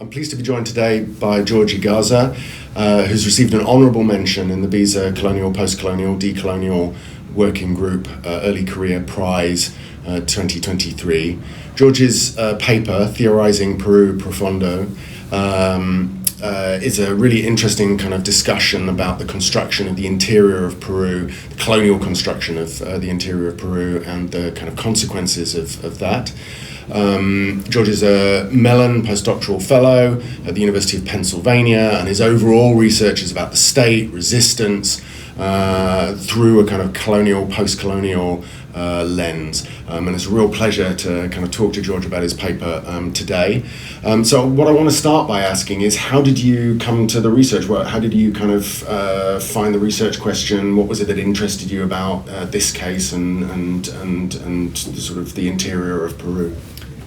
I'm pleased to be joined today by George Ygarza, who's received an honourable mention in the BISA Colonial, Postcolonial, Decolonial Working Group Early Career Prize 2023. George's paper, Theorizing Peru Profundo, is a really interesting kind of discussion about the construction of the interior of Peru, the colonial construction of the interior of Peru, and the kind of consequences of that. George is a Mellon postdoctoral fellow at the University of Pennsylvania, and his overall research is about the state, resistance, through a kind of colonial, post-colonial lens. And it's a real pleasure to kind of talk to George about his paper today. So what I want to start by asking is, how did you come to the research work? How did you kind of find the research question? What was it that interested you about this case and the sort of the interior of Peru?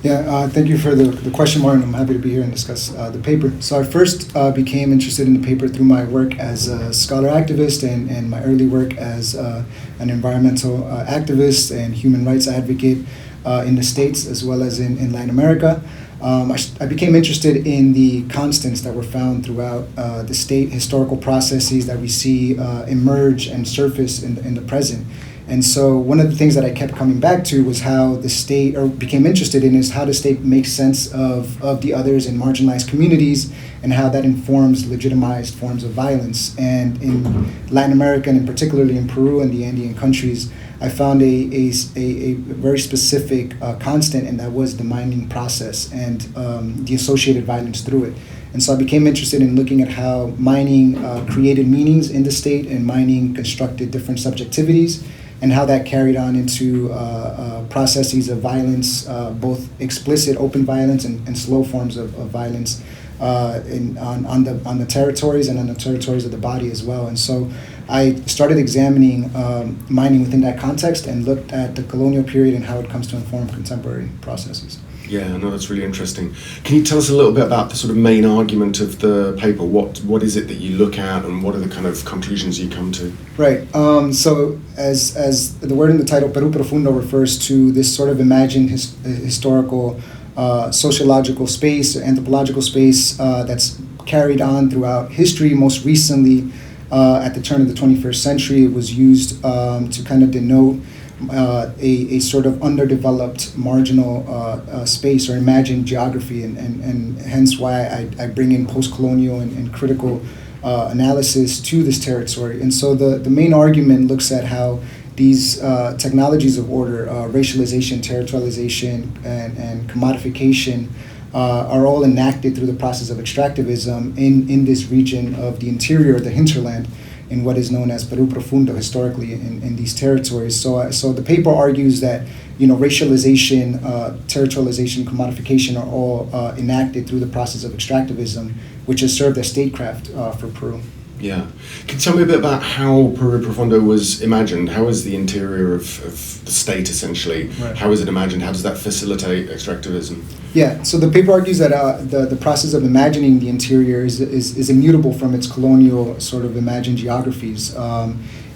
Yeah, thank you for the question, Martin. I'm happy to be here and discuss the paper. So I first became interested in the paper through my work as a scholar activist and my early work as an environmental activist and human rights advocate in the States as well as in Latin America. I became interested in the constants that were found throughout the state historical processes that we see emerge and surface in the present. And so one of the things that I kept coming back to was how the state, or became interested in, is how the state makes sense of the others in marginalized communities and how that informs legitimized forms of violence. And in Latin America, and particularly in Peru and the Andean countries, I found a very specific constant, and that was the mining process and the associated violence through it. And so I became interested in looking at how mining created meanings in the state and mining constructed different subjectivities, and how that carried on into processes of violence, both explicit open violence and slow forms of violence on the territories and on the territories of the body as well. And so I started examining mining within that context and looked at the colonial period and how it comes to inform contemporary processes. Yeah, no, that's really interesting. Can you tell us a little bit about the sort of main argument of the paper? What is it that you look at, and what are the kind of conclusions you come to? Right. So as the word in the title, Peru Profundo, refers to this sort of imagined historical, sociological space, or anthropological space that's carried on throughout history. Most recently, at the turn of the 21st century, it was used to kind of denote a sort of underdeveloped marginal space or imagined geography, and hence why I bring in post-colonial and critical analysis to this territory. And so the main argument looks at how these technologies of order, racialization, territorialization, and commodification are all enacted through the process of extractivism in this region of the interior, the hinterland, in what is known as Peru Profundo historically in these territories. So the paper argues that racialization, territorialization, commodification are all enacted through the process of extractivism, which has served as statecraft for Peru. Yeah. Can you tell me a bit about how Peru Profundo was imagined? How is the interior of the state essentially? Right. How is it imagined? How does that facilitate extractivism? Yeah, so the paper argues that the process of imagining the interior is immutable from its colonial sort of imagined geographies.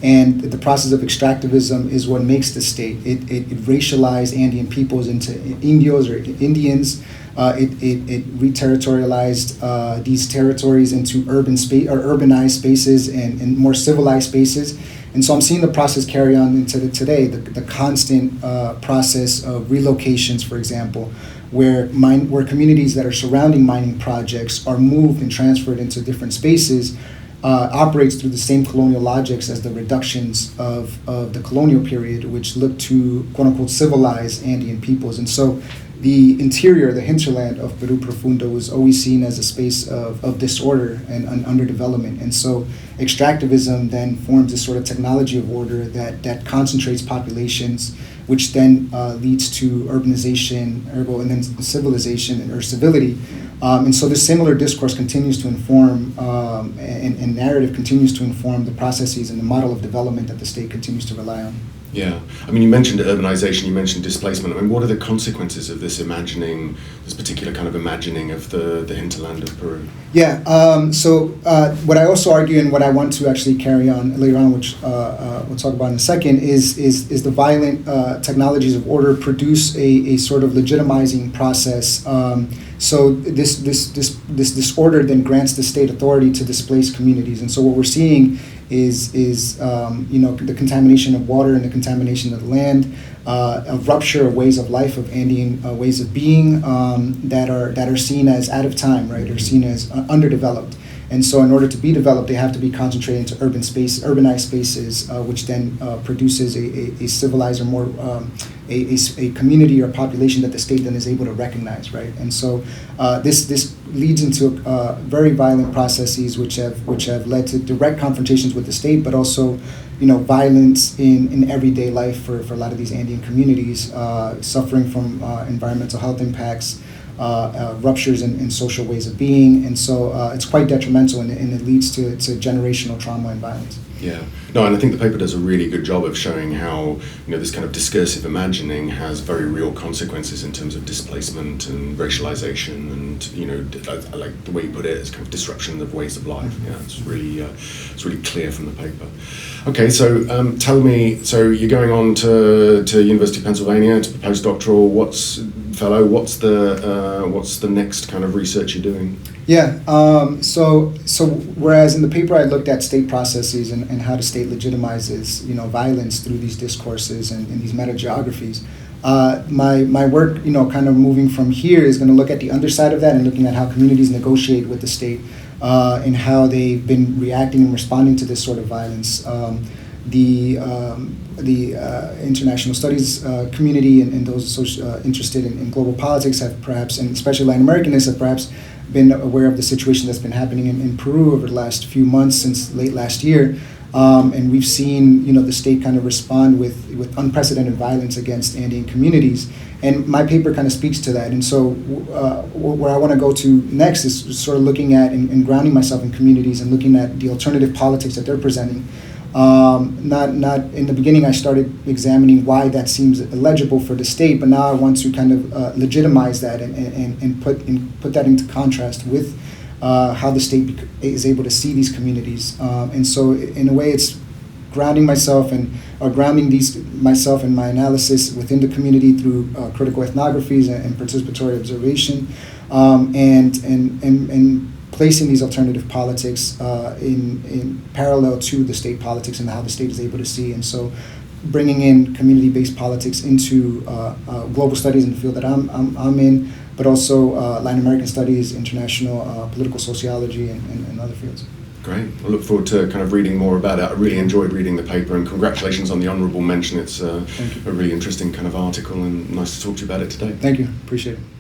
And the process of extractivism is what makes the state. It racialized Andean peoples into Indios or Indians. It re-territorialized these territories into urbanized spaces and more civilized spaces. And so I'm seeing the process carry on into today, the constant process of relocations, for example, where communities that are surrounding mining projects are moved and transferred into different spaces, operates through the same colonial logics as the reductions of the colonial period, which look to quote-unquote civilize Andean peoples. And so the interior, the hinterland of Peru Profundo, was always seen as a space of disorder and underdevelopment. And so extractivism then forms this sort of technology of order that concentrates populations, which then leads to urbanization, ergo, and then civilization or civility. And so this similar discourse continues to inform, and narrative continues to inform the processes and the model of development that the state continues to rely on. Yeah, I mean, you mentioned urbanization, you mentioned displacement. I mean, what are the consequences of this imagining, this particular kind of imagining of the hinterland of Peru? Yeah, so what I also argue and what I want to actually carry on later on, which we'll talk about in a second, is the violent technologies of order produce a sort of legitimizing process. So this disorder then grants the state authority to displace communities, and so what we're seeing is the contamination of water and the contamination of the land, a rupture of ways of life, of Andean ways of being that are seen as out of time, right, or seen as underdeveloped. And so in order to be developed, they have to be concentrated into urbanized spaces, which then produces a civilized or more a community or population that the state then is able to recognize, right? And so this leads into very violent processes which have led to direct confrontations with the state, but also violence in everyday life for a lot of these Andean communities, suffering from environmental health impacts, ruptures in social ways of being, and so it's quite detrimental, and it leads to generational trauma and violence. Yeah, no, and I think the paper does a really good job of showing how this kind of discursive imagining has very real consequences in terms of displacement and racialization, and I like the way you put it, as kind of disruption of ways of life. Yeah, it's really clear from the paper. Okay, so tell me, so you're going on to University of Pennsylvania to postdoctoral. What's the next kind of research you're doing? Yeah, so whereas in the paper I looked at state processes and how the state legitimizes violence through these discourses and these meta-geographies, my work kind of moving from here is going to look at the underside of that and looking at how communities negotiate with the state and how they've been reacting and responding to this sort of violence. The international studies community and those interested in global politics have perhaps, and especially Latin Americanists, have perhaps been aware of the situation that's been happening in Peru over the last few months since late last year. And we've seen the state kind of respond with unprecedented violence against Andean communities. And my paper kind of speaks to that. And so where I want to go to next is sort of looking at and grounding myself in communities and looking at the alternative politics that they're presenting. Not in the beginning I started examining why that seems illegible for the state, but now I want to kind of legitimize that and put that into contrast with how the state is able to see these communities. And so in a way it's grounding myself myself and my analysis within the community through critical ethnographies and participatory observation, and placing these alternative politics in parallel to the state politics and how the state is able to see. And so bringing in community-based politics into global studies in the field that I'm in, but also Latin American studies, international political sociology, and other fields. Great. I look forward to kind of reading more about it. I really enjoyed reading the paper, and congratulations on the honourable mention. It's a really interesting kind of article, and nice to talk to you about it today. Thank you. Appreciate it.